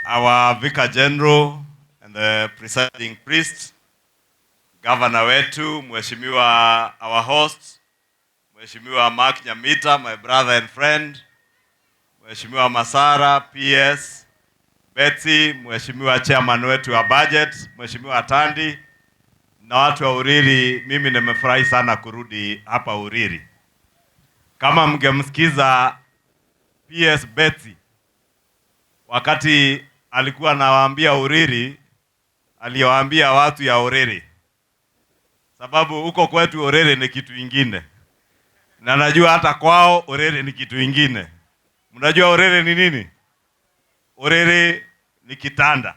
our Vicar General and the presiding priest, Governor wetu, Mheshimiwa our host, Mheshimiwa Mark Nyamita, my brother and friend, Mheshimiwa Masara, PS, Betsy, Mheshimiwa chairman wetu wa budget, Mheshimiwa Tandi, na watu wa Uriri. Mimi nimefurahi sana kurudi hapa Uriri. Kama mngemsikiza PS Betsy wakati alikuwa anawaambia Uriri, aliwaambia watu ya Uriri, sababu huko kwetu Uriri ni kitu ingine, na najua hata kwao Uriri ni kitu ingine. Mnajua Uriri ni nini? Uriri ni kitanda.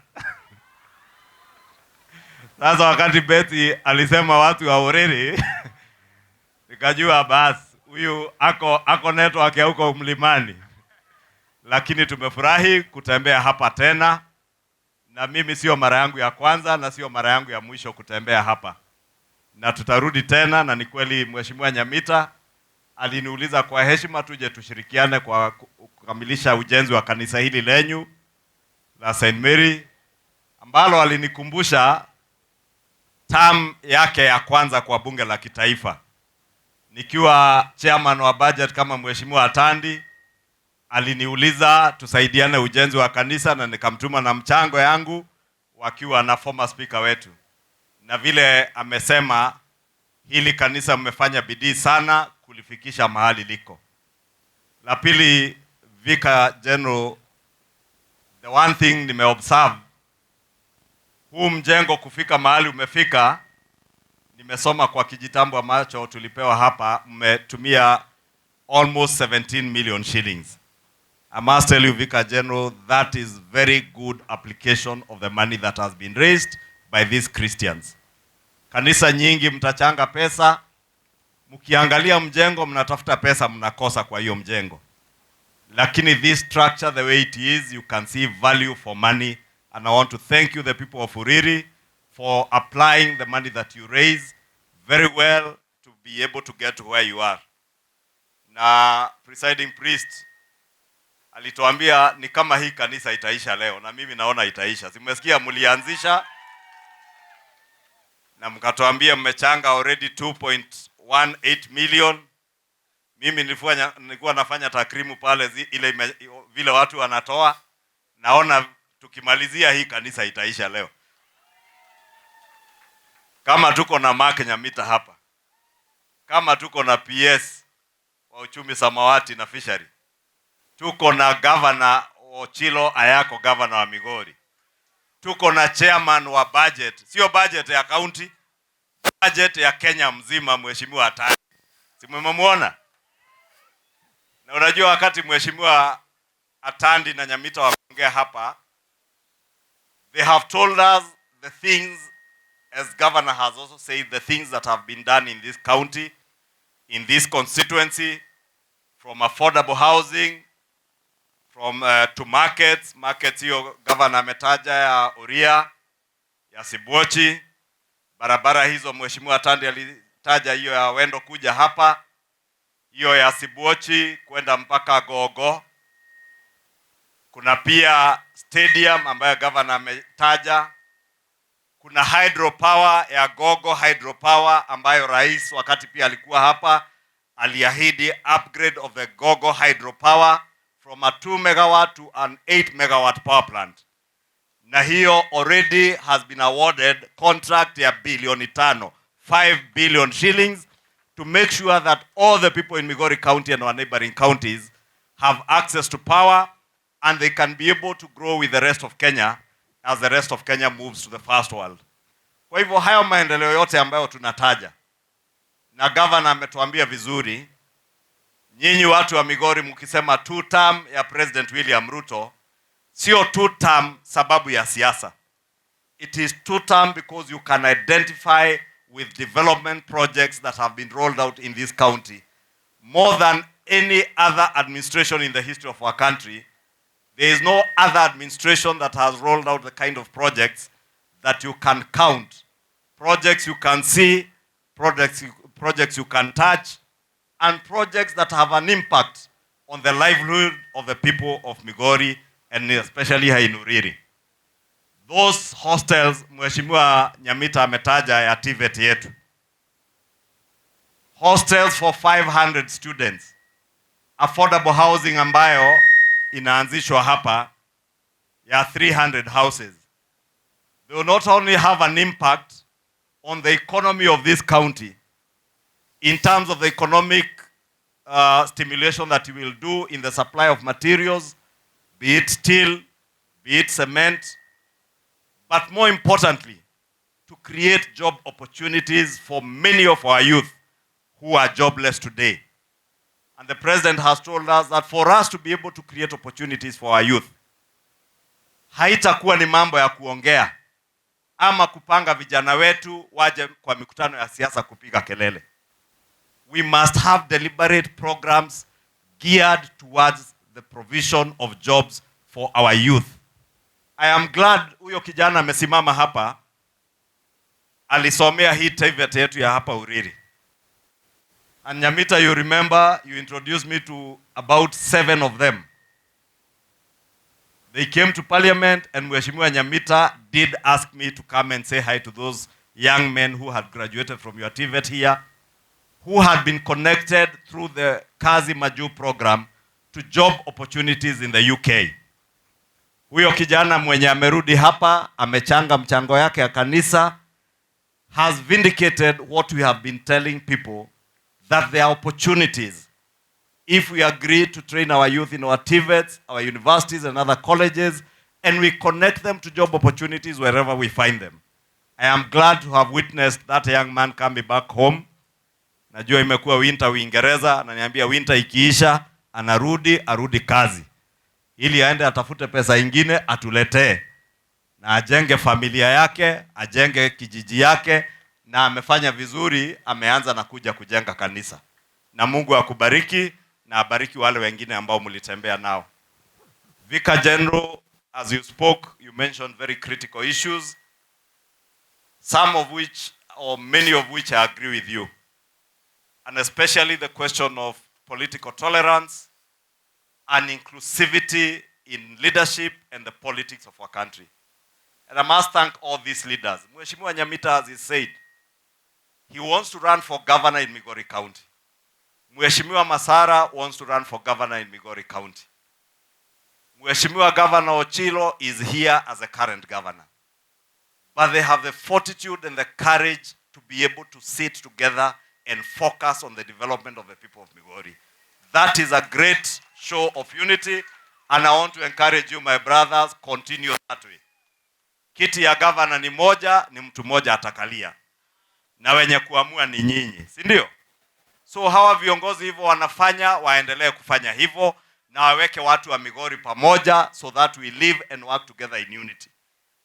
Sasa wakati Betsy alisema watu wa Uriri nikajua basi huyu ako network ya huko mlimani. Lakini tumefurahi kutembea hapa tena, na mimi sio mara yangu ya kwanza na sio mara yangu ya mwisho kutembea hapa, na tutarudi tena. Na ni kweli Mheshimiwa Nyamita aliniuliza kwa heshima tuje tushirikiane kwa kukamilisha ujenzi wa kanisa hili lenyu la St. Mary, ambalo alinikumbusha term yake ya kwanza kwa bunge la kitaifa. Nikiwa chairman wa budget kama Mheshimiwa Atandi, aliniuliza tusaidiane ujenzi wa kanisa, na nikamtuma na mchango yangu wakiwa na former speaker wetu. Na vile amesema, hili kanisa mmefanya bidii sana kulifikisha mahali liko. La pili, Vicar General, the one thing nimeobserve, huu mjengo kufika mahali umefika, nimesoma kwa kijitambo ambacho tulipewa hapa, mmetumia almost 17 million shillings. I must tell you, Vicar General, that is very good application of the money that has been raised by these Christians. Kanisa nyingi mtachanga pesa, mkiangalia mjengo mnatafuta pesa mnakosa kwa hiyo mjengo. Lakini this structure, the way it is, you can see value for money, and I want to thank you, the people of Uriri, for applying the money that you raise very well to be able to get to where you are. Na presiding priest alituambia ni kama hii kanisa itaisha leo, na mimi naona itaisha. Simesikia mlianzisha na mkatuambia mmechanga already 2.18 million. Mimi nilikuwa nafanya takrimu pale ile vile watu wanatoa, naona tukimalizia hii kanisa itaisha leo. Kama tuko na Mark Nyamita hapa, kama tuko na PS wa uchumi samawati na fishery, tuko na Governor Ochilo Ayako, Governor wa Migori, tuko na chairman wa budget, sio budget ya county, budget ya Kenya mzima, Mheshimiwa Atandi. Si mmemwona? Na unajua wakati Mheshimiwa Atandi na Nyamita waongea hapa, they have told us the things, as governor has also said, the things that have been done in this county, in this constituency, from affordable housing, from to markets hiyo governor ametaja ya Uria, ya Sibuochi, barabara hizo Mheshimiwa Atandi alitaja hiyo ya Wendo kuja hapa, hiyo ya Sibuochi kwenda mpaka Gogo. Kuna pia stadium ambayo governor ametaja. Kuna hydropower ya Gogo hydropower ambayo rais wakati pia alikuwa hapa aliahidi upgrade of the Gogo hydropower from a 2 megawatt to an 8 megawatt power plant. Na hiyo already has been awarded contract ya bilioni 5, 5 billion shillings, to make sure that all the people in Migori County and our neighboring counties have access to power, and they can be able to grow with the rest of Kenya as the rest of Kenya moves to the first world. Kwa hivyo hayo maendeleo yote ambayo tunataja, na governor ametuambia vizuri, nyinyi watu wa Migori mkisema 2 term ya President William Ruto, sio 2 term sababu ya siasa. It is 2 term because you can identify with development projects that have been rolled out in this county. More than any other administration in the history of our country, there is no other administration that has rolled out the kind of projects that you can count. Projects you can see, projects you can touch, and projects that have an impact on the livelihood of the people of Migori and especially Hainuriri. Those hostels Mheshimiwa Nyamita ametaja ya TVET yetu. Hostels for 500 students. Affordable housing ambayo inaanzishwa hapa ya 300 houses. They will not only have an impact on the economy of this county in terms of the economic stimulation that we will do in the supply of materials, be it steel, be it cement, but more importantly, to create job opportunities for many of our youth who are jobless today. And the president has told us that for us to be able to create opportunities for our youth, haitakuwa ni mambo ya kuongea ama kupanga vijana wetu waje kwa mikutano ya siasa kupiga kelele. We must have deliberate programs geared towards the provision of jobs for our youth. I am glad huyo kijana amesimama hapa, alisomea hii TVET yetu ya hapa Uriri. And Nyamita, you remember, you introduced me to about 7 of them. They came to parliament, and Mheshimiwa Nyamita did ask me to come and say hi to those young men who had graduated from your TVET here, who had been connected through the Kazi Maju program to job opportunities in the UK. Huyo kijana mwenye amerudi hapa, amechanga mchango yake ya kanisa, has vindicated what we have been telling people, that there are opportunities if we agree to train our youth in our TVETs, our universities and other colleges, and we connect them to job opportunities wherever we find them. I am glad to have witnessed that young man coming back home. Najua imekuwa winter Uingereza, ananiambia winter ikiisha, arudi kazi. Ili aende atafute pesa ingine atuletee. Na ajenge familia yake, ajenge kijiji yake, na amefanya vizuri, ameanza na kuja kujenga kanisa. Na Mungu akubariki na abariki wale wengine ambao mlitembea nao. Vicar General, as you spoke, you mentioned very critical issues, some of which, or many of which, I agree with you. And especially the question of political tolerance and inclusivity in leadership and the politics of our country. And I must thank all these leaders. Mheshimiwa Nyamita, as he said, he wants to run for governor in Migori County. Mheshimiwa Masara wants to run for governor in Migori County. Mheshimiwa Governor Ochilo is here as a current governor. But they have the fortitude and the courage to be able to sit together and focus on the development of the people of Migori. That is a great show of unity, and I want to encourage you, my brothers, continue that way. Kiti ya governor ni moja, ni mtu moja atakalia. Na wenye kuamua ni nyinyi, si ndio? So hawa viongozi hivyo wanafanya, waendelee kufanya hivyo, na waweke watu wa Migori pamoja, so that we live and work together in unity.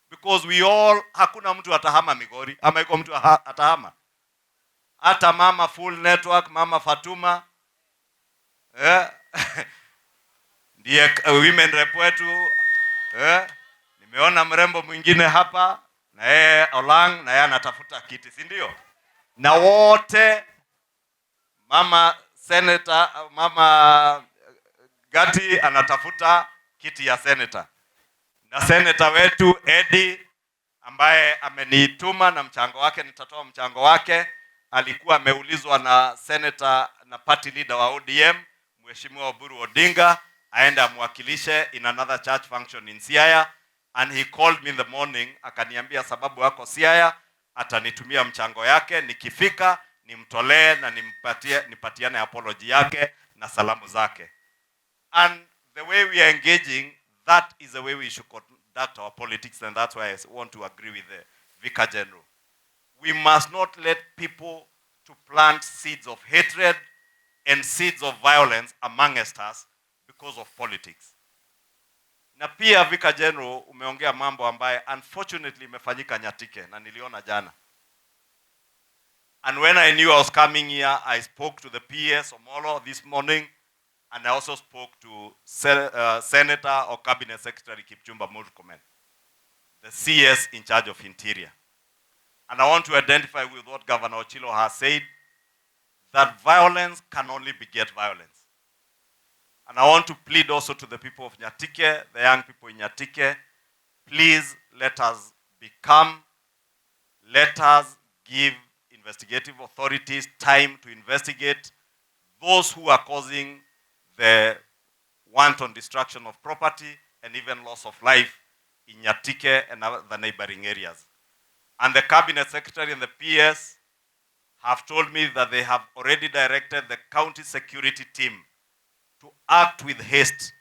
Because we all, hakuna mtu atahama Migori, ama iko mtu atahama. Hata mama Full Network, mama Fatuma, ndiye women rep wetu, nimeona mrembo mwingine hapa, na yeye Olang, na yeye anatafuta kiti, si ndio? Na wote, mama senator, mama Gati anatafuta kiti ya senator. Na senator wetu Eddie, ambaye amenituma na mchango wake, nitatoa mchango wake, alikuwa ameulizwa na senator na party leader wa ODM, Mheshimiwa Oburu Odinga, aende amwakilishe in another church function in Siaya, and he called me in the morning, akaniambia sababu wako Siaya, atanitumia mchango yake, nikifika nimtolee na nipatiane apology yake na salamu zake. And the way we are engaging, that is the way we should conduct our politics, and that's why I want to agree with the Vicar General. We must not let people to plant seeds of hatred and seeds of violence amongst us because of politics. Na pia Vicar General, umeongea mambo ambaye unfortunately imefanyika Nyatike, na niliona jana. And when I knew I was coming here, I spoke to the PS Omolo this morning, and I also spoke to Senator or Cabinet Secretary Kipchumba Murkomen, the CS in charge of Interior. And I want to identify with what Governor Ochilo has said, that violence can only beget violence. And I want to plead also to the people of Nyatike, the young people in Nyatike, please let us become, let us give investigative authorities time to investigate those who are causing the wanton destruction of property and even loss of life in Nyatike and the neighboring areas. And the Cabinet Secretary and the PS have told me that they have already directed the county security team to act with haste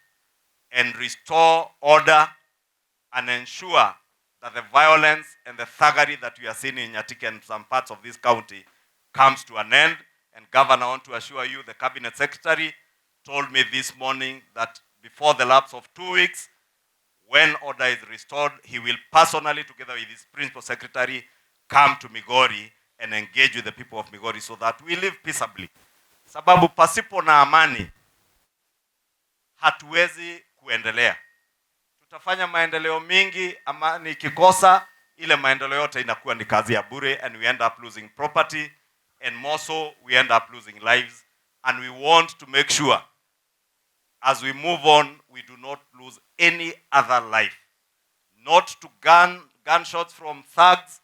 and restore order and ensure that the violence and the thuggery that we are seeing in Nyatike and some parts of this county comes to an end. And Governor, I want to assure you, the Cabinet Secretary told me this morning that before the lapse of 2 weeks, when order is restored, he will personally, together with his Principal Secretary, come to Migori and engage with the people of Migori so that we live peaceably. Sababu pasipo na amani, hatuwezi kuendelea. Tutafanya maendeleo mingi, amani ikikosa, ile maendeleo yote inakuwa ni kazi ya bure, and we end up losing property, and more so, we end up losing lives. And we want to make sure, as we move on, we do not lose any other life. Not to gunshots from thugs,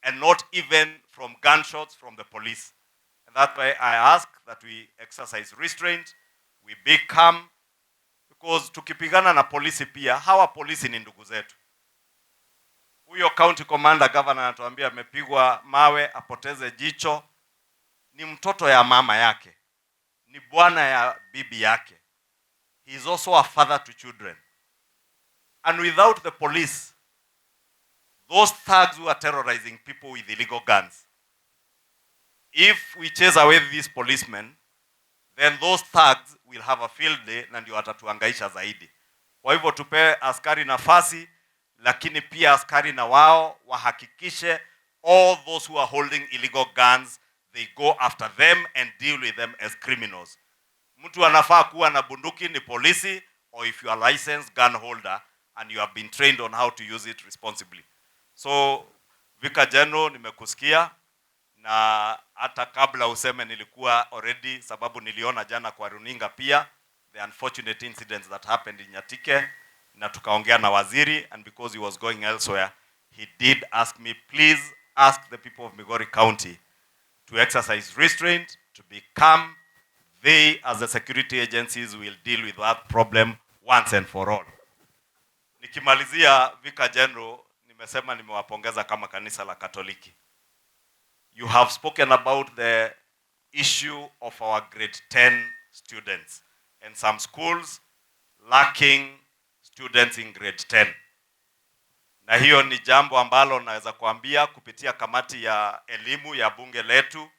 and not even from gunshots from the police. And that's why I ask that we exercise restraint, we be calm, because tukipigana na polisi pia, hawa polisi ni ndugu zetu. Huyo county commander governor anatuambia amepigwa mawe apoteze jicho, ni mtoto ya mama yake, ni bwana ya bibi yake. He is also a father to children. And without the police, those thugs who are terrorizing people with illegal guns, if we chase away these policemen, then those thugs will have a field day na ndio watatuangaisha zaidi. Kwa hivyo tupe askari nafasi, lakini pia askari na wao wahakikishe all those who are holding illegal guns, they go after them and deal with them as criminals. Mtu anafaa kuwa na bunduki ni polisi, or if you are a licensed gun holder and you have been trained on how to use it responsibly. So Vicar General, nimekusikia, na hata kabla useme nilikuwa already, sababu niliona jana kwa runinga pia the unfortunate incidents that happened in Nyatike, na tukaongea na waziri, and because he was going elsewhere, he did ask me, please ask the people of Migori County to exercise restraint, to be calm. They, as the security agencies, will deal with that problem once and for all. Nikimalizia, Vicar General, nimesema nimewapongeza kama kanisa la Katoliki. You have spoken about the issue of our grade 10 students and some schools lacking students in grade 10. Na hiyo ni jambo ambalo naweza kuambia kupitia kamati ya elimu ya bunge letu,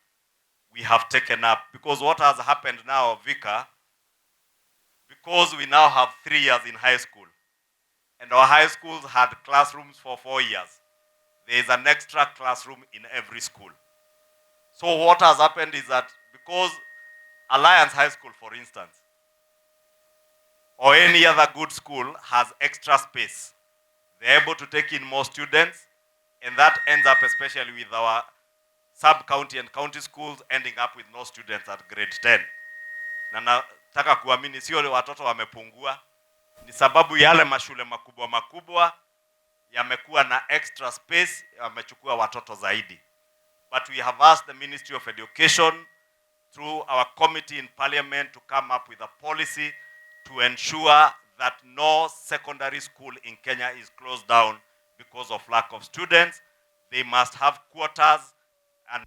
we have taken up, because what has happened now, Vicar, because we now have 3 years in high school, and our high schools had classrooms for 4 years. There is an extra classroom in every school. So what has happened is that because Alliance High School, for instance, or any other good school has extra space, they're able to take in more students, and that ends up, especially with our sub-county and county schools, ending up with no students at grade 10. Na nataka kuamini sio watoto wamepungua, ni sababu yale mashule makubwa yamekuwa na extra space, yamechukua watoto zaidi. But we have asked the Ministry of Education through our committee in Parliament to come up with a policy to ensure that no secondary school in Kenya is closed down because of lack of students. They must have quotas and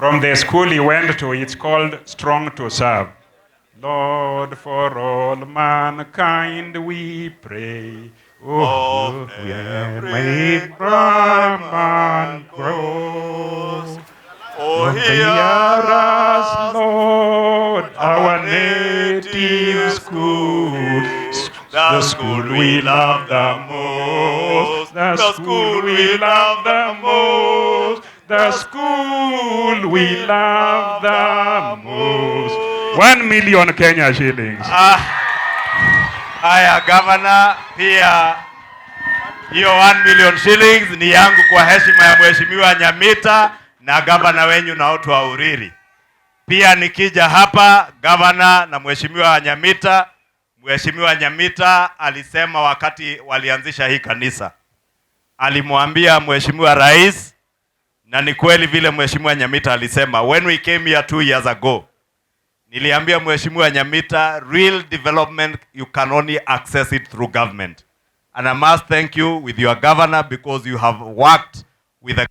From the school he went to, it's called Strong to Serve. Lord, for all mankind we pray. Oh, every man grows. Oh, hear us, Lord, our native school. The school we love the most. The school we love the most. The school we love the most. 1 million Kenya shillings. Haya governor, pia hiyo 1 million shillings ni yangu kwa heshima ya Mheshimiwa Nyamita na governor wenyu na watu wa Uriri. Pia nikija hapa governor na Mheshimiwa Nyamita alisema wakati walianzisha hii kanisa, alimwambia Mheshimiwa Rais, na ni kweli vile Mheshimiwa Nyamita alisema, when we came here 2 years ago, niliambia Mheshimiwa Nyamita, real development you can only access it through government. And I must thank you with your governor because you have worked with the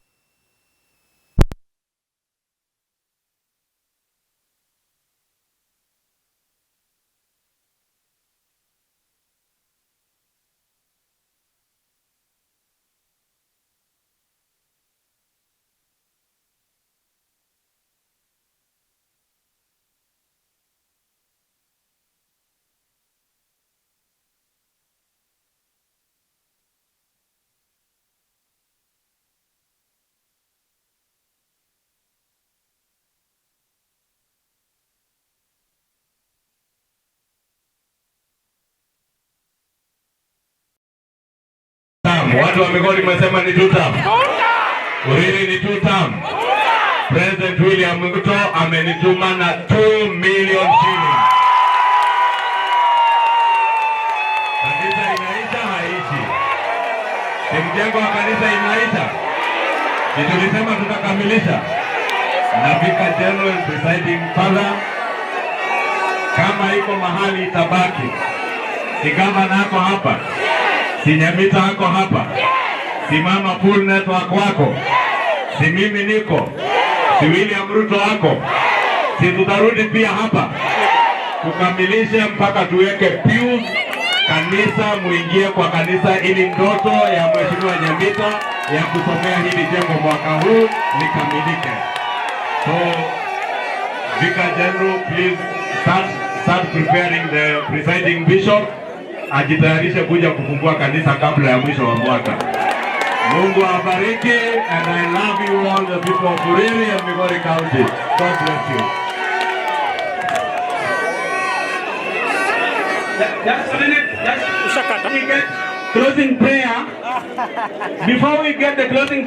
watu wa Migori wamesema ni 2 term. Uriri ni 2 term. President William Ruto amenituma na 2 million shillings. Kanisa inaisha haishi. Mjengo wa kanisa inaisha. Tulisema tutakamilisha. Nafika General Presiding Father, kama iko mahali itabaki, si gavana nako hapa, si Nyamita hako hapa, si mama full network wako, si mimi niko, si William Ruto wako, si tutarudi pia hapa kukamilisha mpaka tuweke pews kanisa, muingie kwa kanisa ili ndoto ya Mheshimiwa Nyamita ya kusomea hili jengo mwaka huu likamilike. So Vicar General, please start preparing the presiding bishop ajitayarishe kuja kufungua kanisa kabla ya mwisho wa mwaka. Mungu awabariki, and I love you all, the people of Uriri and Migori County. God bless you. Just a minute. Just closing prayer. Before we get the closing